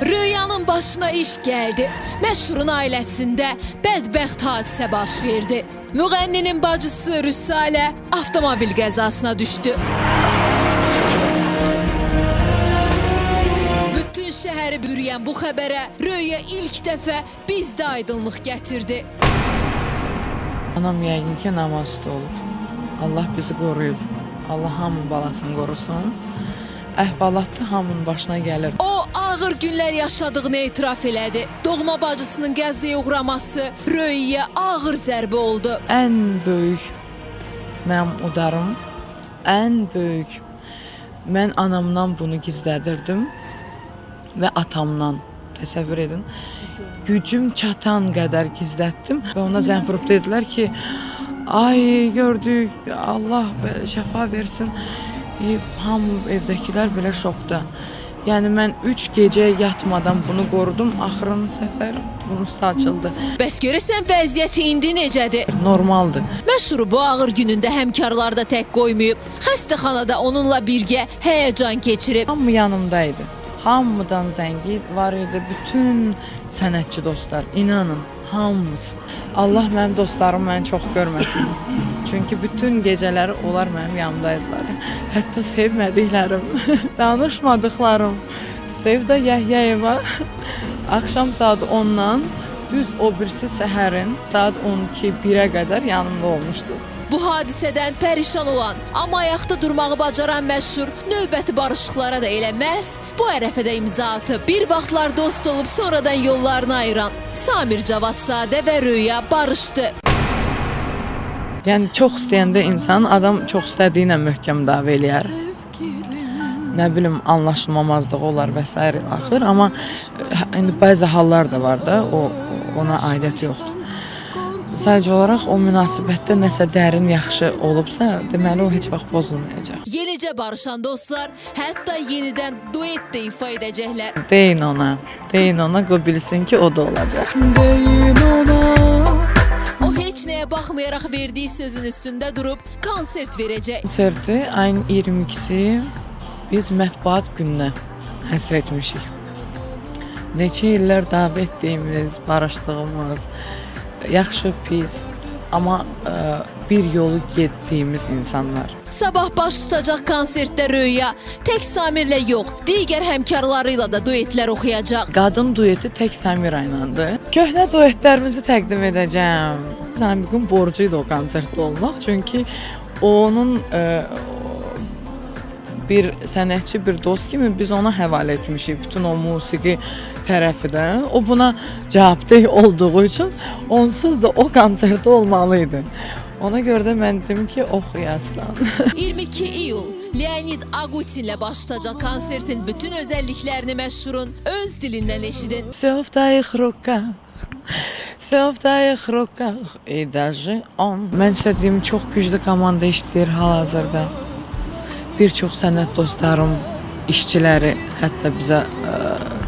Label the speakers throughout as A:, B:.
A: Rüyanın başına iş gəldi. Məşhurun ailəsində bədbəxt hadisə baş verdi. Müğənninin bacısı Rüsalə avtomobil qəzasına düşdü. Bütün şəhəri bürüyən bu xəbərə Röya ilk dəfə bizdə aydınlıq gətirdi.
B: Anam yəqin ki, namazda olub. Allah bizi qoruyub. Allah hamının balasını qorusun. Əhvalatda hamının başına gəlir.
A: O ağır günlər yaşadığını etiraf elədi. Doğma bacısının qəzaya uğraması Röyəyə ağır zərbə oldu.
B: Ən böyük mənim udarım, ən böyük. Mən anamdan bunu gizlədirdim və atamdan, təsəvvür edin. Gücüm çatan qədər gizlətdim və ona zəng vurub dedilər ki, ay gördük, Allah şəfa versin. Hamı evdəkilər belə şokda. Yəni mən 3 gecə yatmadan bunu qorudum. Axırıncı səfər bunun üstü açıldı.
A: Bəs görəsən vəziyyəti indi necədir?
B: Normaldır.
A: Məşhuru bu ağır günündə həmkarlar da tək qoymayıb. Xəstəxanada onunla birgə həyəcan keçirib.
B: Hamı yanımdaydı. Hamıdan zəngi var idi. Bütün sənətçi dostlar, inanın, hamımız. Allah mənim dostlarım məni çox görməsin. Çünki bütün gecələri onlar mənim yanımdaydılar. Hətta sevmədiklərim, danışmadıqlarım. Sevda Yəhyəyeva axşam saat 10-dan düz o birisi səhərin saat 12-1-ə qədər yanımda olmuşdu.
A: Bu hadisədən pərişan olan, amma ayaqda durmağı bacaran məşhur növbəti barışıqlara da eləməz, bu ərəfədə imza atıb. Bir vaxtlar dost olub sonradan yollarını ayıran Samir Cavadzadə və Röya barışdı.
B: Yəni çox istəyəndə insan adam çox istədiyi ilə möhkəm dava eləyər. Nə bilim, anlaşılmamazlıq olar və s. axır, amma bəzi hallar da var da, ona aidət yoxdur. Sadəcə olaraq o münasibətdə nəsə dərin yaxşı olubsa, deməli o heç vaxt pozulmayacaq.
A: Yenicə barışan dostlar hətta yenidən duet də ifa edəcəklər.
B: Deyin ona, qoy bilsin ki, o da olacaq.
A: Deyin ona. O heç nəyə baxmayaraq verdiyi sözün üstündə durub konsert verəcək.
B: Konserti ayın 22-si biz mətbuat gününə həsr etmişik. Neçə illər davet etdiyimiz, barışdığımız, yaxşı, pis, amma bir yolu getdiyimiz insanlar.
A: Sabah baş tutacaq konsertdə Röya tək Samirlə yox, digər həmkarlarıyla da duetlər oxuyacaq.
B: Qadın dueti tək Samira ilədir. Köhnə duetlərimizi təqdim edəcəm. Samir'in borcuydu o konsertdə olmaq, çünki onun bir sənətçi, bir dost kimi biz ona həvalə etmişik bütün o musiqi tərəfidən. O buna cavabdeh olduğu üçün onsuz da o konsertdə olmalıydı. Ona görə də mən dedim ki, oxuyaslan.
A: 22 iyul Leonid Agutinlə baş tutacaq konsertin bütün özəlliklərini məşhurun öz dilindən eşidin.
B: Всё в твоих руках, всё в твоих руках, и даже он. Mən istədiyim çox güclü komanda işləyir hal-hazırda. Bir çox sənət dostlarım, işçiləri hətta bizə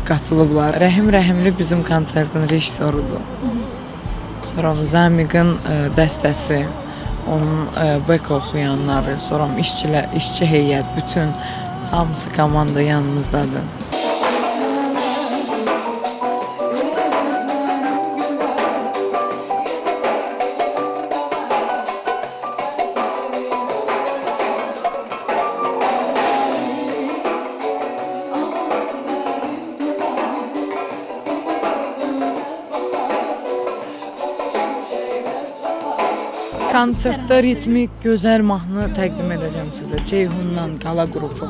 B: qatılıblar. Rəhim Rəhimli bizim konsertin rejissorudur. Sonra Zamiqin dəstəsi, onun bek oxuyanları, sonra işçi heyət, bütün hamısı komanda yanımızdadır. Konsertdə ritmik, gözəl mahnı təqdim edəcəm sizə. Ceyhundan, Qala qrupu.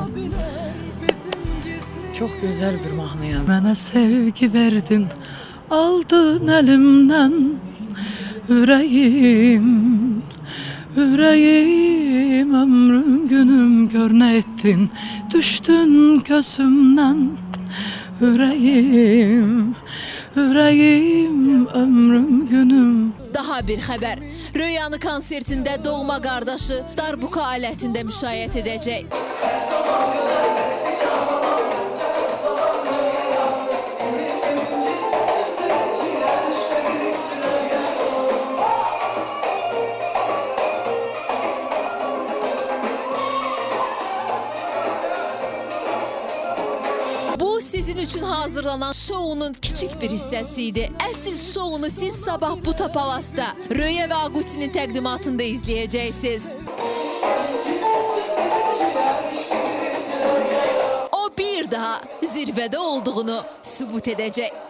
B: Çox gözəl bir mahnı yazdım. Mənə sevgi verdin, aldın əlimdən, ürəyim, ürəyim, ömrüm, günüm, gör nə etdin, düşdün gözümdən, ürəyim, ürəyim, ömrüm, günüm.
A: Daha bir xəbər. Röyanı konsertində doğma qardaşı darbuka alətində müşayiət edəcək. Bu sizin üçün hazırlanan şounun kiçik bir hissəsi idi. Əsl şounu siz sabah bu Tapalasda Röya və Agutinin təqdimatında izləyəcəksiniz. O bir daha zirvədə olduğunu sübut edəcək.